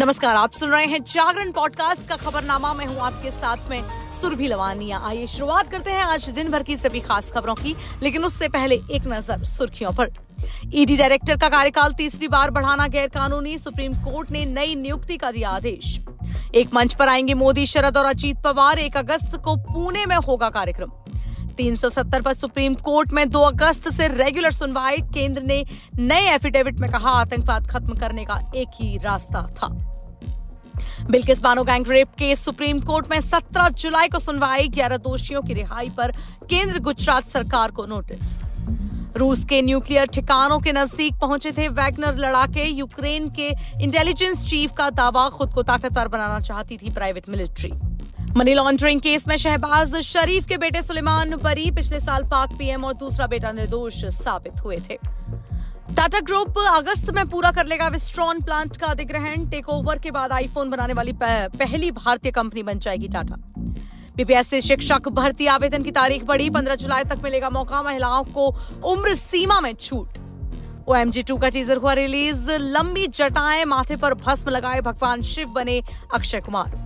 नमस्कार, आप सुन रहे हैं जागरण पॉडकास्ट का खबरनामा। मैं हूं आपके साथ में सुरभि लवानिया। आइए शुरुआत करते हैं आज दिन भर की सभी खास खबरों की, लेकिन उससे पहले एक नजर सुर्खियों पर। ईडी डायरेक्टर का कार्यकाल तीसरी बार बढ़ाना गैर कानूनी, सुप्रीम कोर्ट ने नई नियुक्ति का दिया आदेश। एक मंच पर आएंगे मोदी, शरद और अजीत पवार। 1 अगस्त को पुणे में होगा कार्यक्रम। 370 पर सुप्रीम कोर्ट में 2 अगस्त से रेगुलर सुनवाई। केंद्र ने नए एफिडेविट में कहा आतंकवाद खत्म करने का एक ही रास्ता था। Bilkis Bano gang rape case supreme court में 17 जुलाई को सुनवाई। 11 दोषियों की रिहाई पर केंद्र गुजरात सरकार को नोटिस। रूस के न्यूक्लियर ठिकानों के नजदीक पहुंचे थे वैगनर लड़ाके। यूक्रेन के इंटेलिजेंस चीफ का दावा, खुद को ताकतवर बनाना चाहती थी private military. Money laundering case में शहबाज शरीफ के बेटे सुलेमान बरी। पिछले साल पाक पीएम और दूसरा बेटा निर्दोष साबित हुए थे। टाटा ग्रुप अगस्त में पूरा कर लेगा विस्ट्रॉन प्लांट का अधिग्रहण। टेक ओवर के बाद आईफोन बनाने वाली पहली भारतीय कंपनी बन जाएगी टाटा। बीपीएससी शिक्षक भर्ती आवेदन की तारीख बढ़ी। 15 जुलाई तक मिलेगा मौका। महिलाओं को उम्र सीमा में छूट। OMG 2 का टीजर हुआ रिलीज। लंबी जटाएं, माथे पर भस्म लगाए भगवान शिव बने अक्षय कुमार।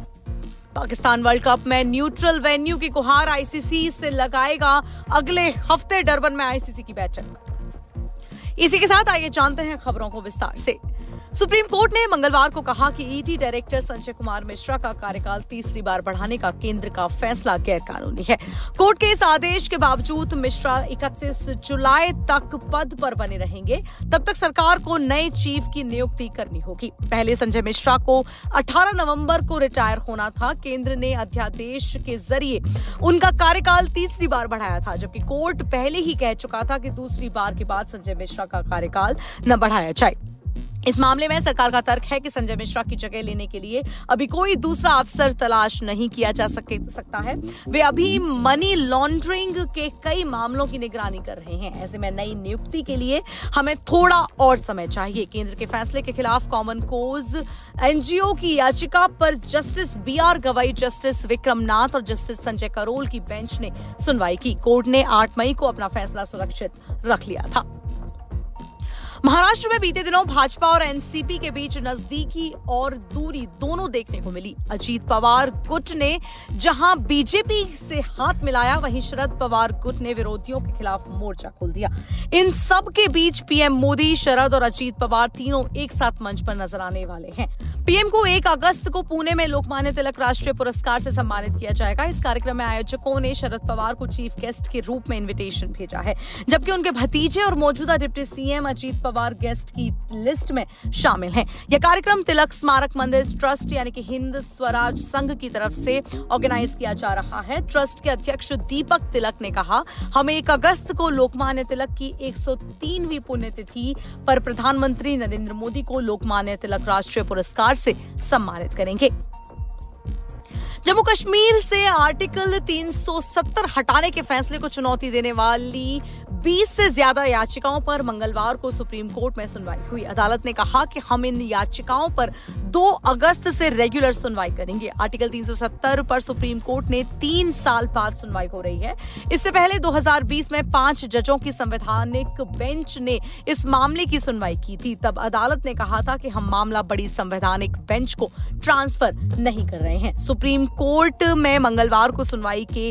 पाकिस्तान वर्ल्ड कप में न्यूट्रल वेन्यू की गुहार। आईसीसी से लगाएगा अगले हफ्ते डरबन में आईसीसी की बैठक। इसी के साथ आइए जानते हैं खबरों को विस्तार से। सुप्रीम कोर्ट ने मंगलवार को कहा कि ईडी डायरेक्टर संजय कुमार मिश्रा का कार्यकाल तीसरी बार बढ़ाने का केंद्र का फैसला गैर कानूनी है। कोर्ट के इस आदेश के बावजूद मिश्रा 31 जुलाई तक पद पर बने रहेंगे। तब तक सरकार को नए चीफ की नियुक्ति करनी होगी। पहले संजय मिश्रा को 18 नवंबर को रिटायर होना था। केंद्र ने अध्यादेश के जरिए उनका कार्यकाल तीसरी बार बढ़ाया था, जबकि कोर्ट पहले ही कह चुका था कि दूसरी बार के बाद संजय मिश्रा का कार्यकाल न बढ़ाया जाए। इस मामले में सरकार का तर्क है कि संजय मिश्रा की जगह लेने के लिए अभी कोई दूसरा अफसर तलाश नहीं किया जा सकता है। वे अभी मनी लॉन्ड्रिंग के कई मामलों की निगरानी कर रहे हैं। ऐसे में नई नियुक्ति के लिए हमें थोड़ा और समय चाहिए। केंद्र के फैसले के खिलाफ कॉमन कोज एनजीओ की याचिका पर justice BR Gavai, justice Vikram Nath और जस्टिस संजय करोल की बेंच ने सुनवाई की। कोर्ट ने 8 मई को अपना फैसला सुरक्षित रख लिया था। महाराष्ट्र में बीते दिनों भाजपा और एनसीपी के बीच नजदीकी और दूरी दोनों देखने को मिली। अजीत पवार गुट ने जहां बीजेपी से हाथ मिलाया, वहीं शरद पवार गुट ने विरोधियों के खिलाफ मोर्चा खोल दिया। इन सब के बीच पीएम मोदी, शरद और अजीत पवार तीनों एक साथ मंच पर नजर आने वाले हैं। पीएम को 1 अगस्त को पुणे में लोकमान्य तिलक राष्ट्रीय पुरस्कार से सम्मानित किया जाएगा। इस कार्यक्रम में आयोजकों ने शरद पवार को चीफ गेस्ट के रूप में इन्विटेशन भेजा है, जबकि उनके भतीजे और मौजूदा deputy CM Ajit Pawar guest की लिस्ट में शामिल हैं। यह कार्यक्रम तिलक स्मारक मंदिर ट्रस्ट यानी कि हिंद स्वराज संघ की तरफ से ऑर्गेनाइज किया जा रहा है। ट्रस्ट के अध्यक्ष दीपक तिलक ने कहा, हम 1 अगस्त को लोकमान्य तिलक की 103वीं पुण्यतिथि पर प्रधानमंत्री नरेंद्र मोदी को लोकमान्य तिलक राष्ट्रीय पुरस्कार से सम्मानित करेंगे। जम्मू कश्मीर से आर्टिकल 370 हटाने के फैसले को चुनौती देने वाली 20 से ज्यादा याचिकाओं पर मंगलवार को सुप्रीम कोर्ट में सुनवाई हुई। अदालत ने कहा कि हम इन याचिकाओं पर 2 अगस्त से रेगुलर सुनवाई करेंगे। आर्टिकल 370 पर सुप्रीम कोर्ट ने 3 साल बाद सुनवाई हो रही है। इससे पहले 2020 में 5 जजों की संवैधानिक बेंच ने इस मामले की सुनवाई की थी। तब अदालत ने कहा था कि हम मामला बड़ी संवैधानिक बेंच को ट्रांसफर नहीं कर रहे हैं। सुप्रीम कोर्ट में मंगलवार को सुनवाई के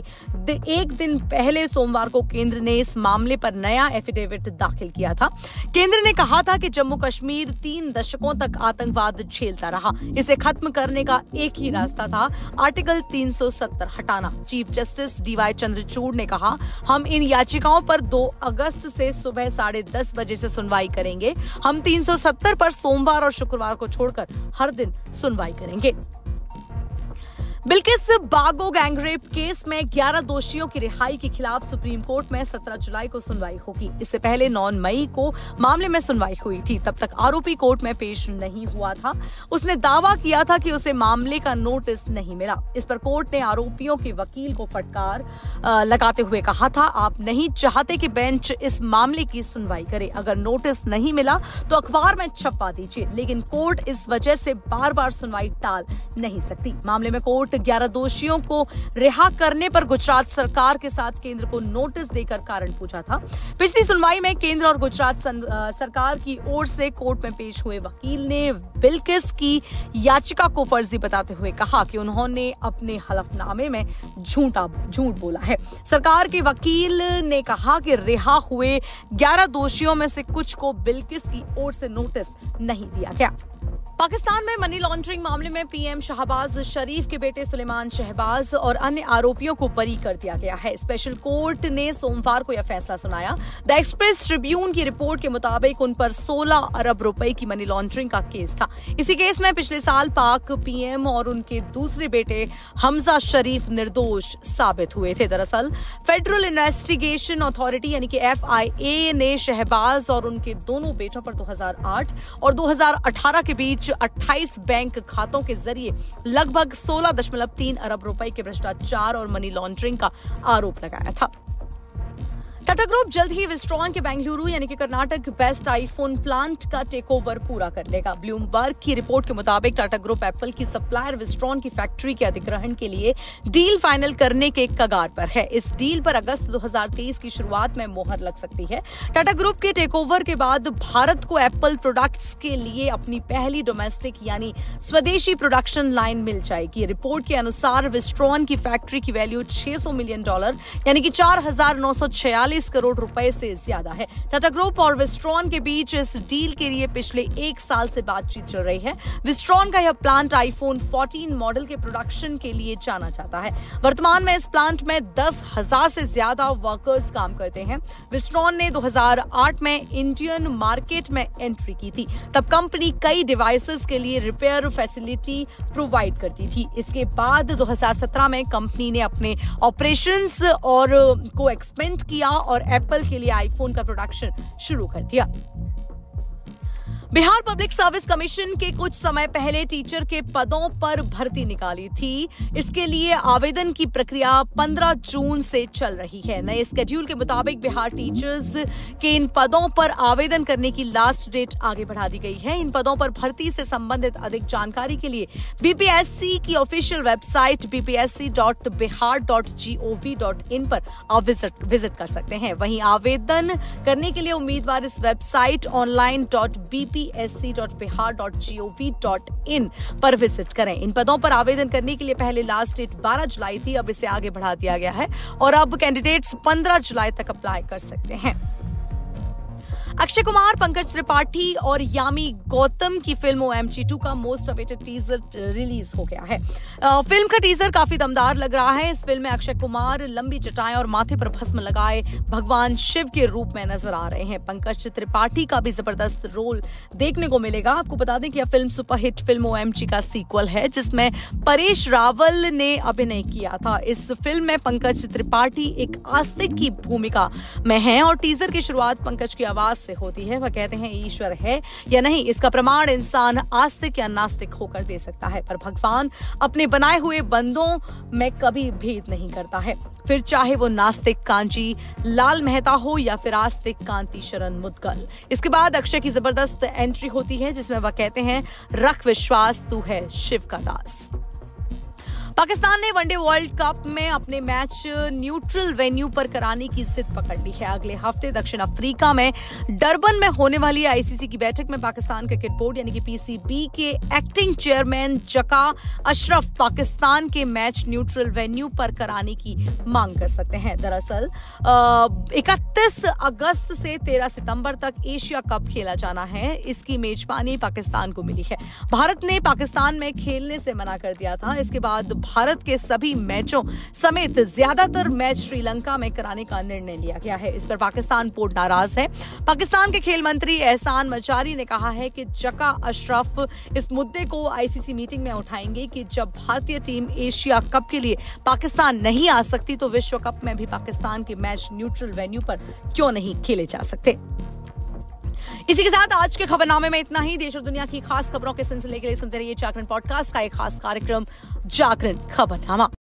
एक दिन पहले सोमवार को केंद्र ने इस मामले पर नया एफिडेविट दाखिल किया था। केंद्र ने कहा था कि जम्मू कश्मीर 3 दशकों तक आतंकवाद झेलता रहा। इसे खत्म करने का एक ही रास्ता था, आर्टिकल 370 हटाना। चीफ जस्टिस DY चंद्रचूड़ ने कहा, हम इन याचिकाओं पर 2 अगस्त से सुबह 10:30 बजे से सुनवाई करेंगे। हम 370 पर सोमवार और शुक्रवार को छोड़कर हर दिन सुनवाई करेंगे। Bilkis Bano gang rape case में 11 दोषियों की रिहाई के खिलाफ सुप्रीम कोर्ट में 17 जुलाई को सुनवाई होगी। इससे पहले 9 मई को मामले में सुनवाई हुई थी। तब तक आरोपी कोर्ट में पेश नहीं हुआ था। उसने दावा किया था कि उसे मामले का नोटिस नहीं मिला। इस पर कोर्ट ने आरोपियों के वकील को फटकार लगाते हुए कहा था, आप नहीं चाहते कि बेंच इस मामले की सुनवाई करे। अगर नोटिस नहीं मिला तो अखबार में छपवा दीजिए। लेकिन कोर्ट इस वजह से बार बार सुनवाई टाल नहीं सकती। मामले में कोर्ट 11 दोषियों को रिहा करने पर गुजरात सरकार के साथ केंद्र को नोटिस देकर कारण पूछा था। पिछली सुनवाई में केंद्र और गुजरात सरकार की ओर से कोर्ट में पेश हुए वकील ने बिल्किस की याचिका को फर्जी बताते हुए कहा कि उन्होंने अपने हलफनामे में झूठ बोला है। सरकार के वकील ने कहा कि रिहा हुए 11 दोषियों में से कुछ को बिल्किस की ओर से नोटिस नहीं दिया गया। पाकिस्तान में मनी लॉन्ड्रिंग मामले में पीएम शहबाज शरीफ के बेटे सुलेमान शहबाज और अन्य आरोपियों को बरी कर दिया गया है। स्पेशल कोर्ट ने सोमवार को यह फैसला सुनाया। द एक्सप्रेस ट्रिब्यून की रिपोर्ट के मुताबिक उन पर 16 अरब रुपए की मनी लॉन्ड्रिंग का केस था। इसी केस में पिछले साल पाक पीएम और उनके दूसरे बेटे हमजा शरीफ निर्दोष साबित हुए थे। दरअसल फेडरल इन्वेस्टिगेशन अथॉरिटी यानी कि FIA ने शहबाज और उनके दोनों बेटों पर 2008 और 2018 के बीच 28 बैंक खातों के जरिए लगभग 16.3 अरब रुपए के भ्रष्टाचार और मनी लॉन्ड्रिंग का आरोप लगाया था। टाटा ग्रुप जल्द ही विस्ट्रॉन के बेंगलुरु यानी कि कर्नाटक बेस्ट आईफोन प्लांट का टेकओवर पूरा कर लेगा। ब्लूमबर्ग की रिपोर्ट के मुताबिक टाटा ग्रुप एप्पल की सप्लायर विस्ट्रॉन की फैक्ट्री के अधिग्रहण के लिए डील फाइनल करने के कगार पर है। इस डील पर अगस्त 2023 की शुरुआत में मोहर लग सकती है। टाटा ग्रुप के टेकओवर के बाद भारत को एप्पल प्रोडक्ट्स के लिए अपनी पहली डोमेस्टिक यानी स्वदेशी प्रोडक्शन लाइन मिल जाएगी। रिपोर्ट के अनुसार विस्ट्रॉन की फैक्ट्री की वैल्यू $600 मिलियन यानी कि 4,946 करोड़ रुपए से ज्यादा है। टाटा ग्रुप और विस्ट्रॉन के बीच इस डील के लिए पिछले 1 साल से बातचीत चल रही है। विस्ट्रॉन का यह प्लांट आईफोन 14 मॉडल के प्रोडक्शन के लिए जाना जाता है। वर्तमान में इस प्लांट में 10,000 से ज्यादा वर्कर्स काम करते हैं। विस्ट्रॉन ने 2008 में इंडियन मार्केट में एंट्री की थी। तब कंपनी कई डिवाइसेस के लिए रिपेयर फैसिलिटी प्रोवाइड करती थी। इसके बाद 2017 में कंपनी ने अपने ऑपरेशंस और को एक्सपेंड किया और एप्पल के लिए आईफोन का प्रोडक्शन शुरू कर दिया। बिहार पब्लिक सर्विस कमीशन के कुछ समय पहले टीचर के पदों पर भर्ती निकाली थी। इसके लिए आवेदन की प्रक्रिया 15 जून से चल रही है। नए स्केड्यूल के मुताबिक बिहार टीचर्स के इन पदों पर आवेदन करने की लास्ट डेट आगे बढ़ा दी गई है। इन पदों पर भर्ती से संबंधित अधिक जानकारी के लिए बीपीएससी की ऑफिशियल वेबसाइट bpsc.bihar.gov.in पर आप विजिट कर सकते हैं। वहीं आवेदन करने के लिए उम्मीदवार इस वेबसाइट online.bpsc.bihar.gov.in पर विजिट करें। इन पदों पर आवेदन करने के लिए पहले लास्ट डेट 12 जुलाई थी, अब इसे आगे बढ़ा दिया गया है और अब कैंडिडेट्स 15 जुलाई तक अप्लाई कर सकते हैं। अक्षय कुमार, पंकज त्रिपाठी और यामी गौतम की फिल्म OMG 2 का मोस्ट अवेटेड टीजर रिलीज हो गया है। फिल्म का टीजर काफी दमदार लग रहा है। इस फिल्म में अक्षय कुमार लंबी चटाई और माथे पर भस्म लगाए भगवान शिव के रूप में नजर आ रहे हैं। पंकज त्रिपाठी का भी जबरदस्त रोल देखने को मिलेगा। आपको बता दें कि यह फिल्म सुपरहिट फिल्म OMG का सीक्वल है, जिसमें परेश रावल ने अभिनय किया था। इस फिल्म में पंकज त्रिपाठी एक आस्तिक की भूमिका में हैं और टीजर की शुरुआत पंकज की आवाज से होती है। वह कहते हैं ईश्वर है या नहीं, इसका प्रमाण इंसान आस्तिक या नास्तिक होकर दे सकता है, पर भगवान अपने बनाए हुए बंदों में कभी भेद नहीं करता है, फिर चाहे वो नास्तिक कांजी लाल मेहता हो या फिर आस्तिक कांति शरण मुदगल। इसके बाद अक्षय की जबरदस्त एंट्री होती है, जिसमें वह कहते हैं रख विश्वास, तू है शिव का दास। पाकिस्तान ने वनडे वर्ल्ड कप में अपने मैच न्यूट्रल वेन्यू पर कराने की जिद पकड़ ली है। अगले हफ्ते दक्षिण अफ्रीका में डरबन में होने वाली आईसीसी की बैठक में पाकिस्तान क्रिकेट बोर्ड यानी कि PCB के एक्टिंग चेयरमैन जका अशरफ पाकिस्तान के मैच न्यूट्रल वेन्यू पर कराने की मांग कर सकते हैं। दरअसल 31 अगस्त से 13 सितंबर तक एशिया कप खेला जाना है। इसकी मेजबानी पाकिस्तान को मिली है। भारत ने पाकिस्तान में खेलने से मना कर दिया था। इसके बाद भारत के सभी मैचों समेत ज्यादातर मैच श्रीलंका में कराने का निर्णय लिया गया है। इस पर पाकिस्तान बोर्ड नाराज है। पाकिस्तान के खेल मंत्री एहसान मचारी ने कहा है कि जका अशरफ इस मुद्दे को आईसीसी मीटिंग में उठाएंगे कि जब भारतीय टीम एशिया कप के लिए पाकिस्तान नहीं आ सकती तो विश्व कप में भी पाकिस्तान के मैच न्यूट्रल वेन्यू पर क्यों नहीं खेले जा सकते। इसी के साथ आज के खबरनामे में इतना ही। देश और दुनिया की खास खबरों के सिलसिले के लिए सुनते रहिए जागरण पॉडकास्ट का एक खास कार्यक्रम जागरण खबरनामा।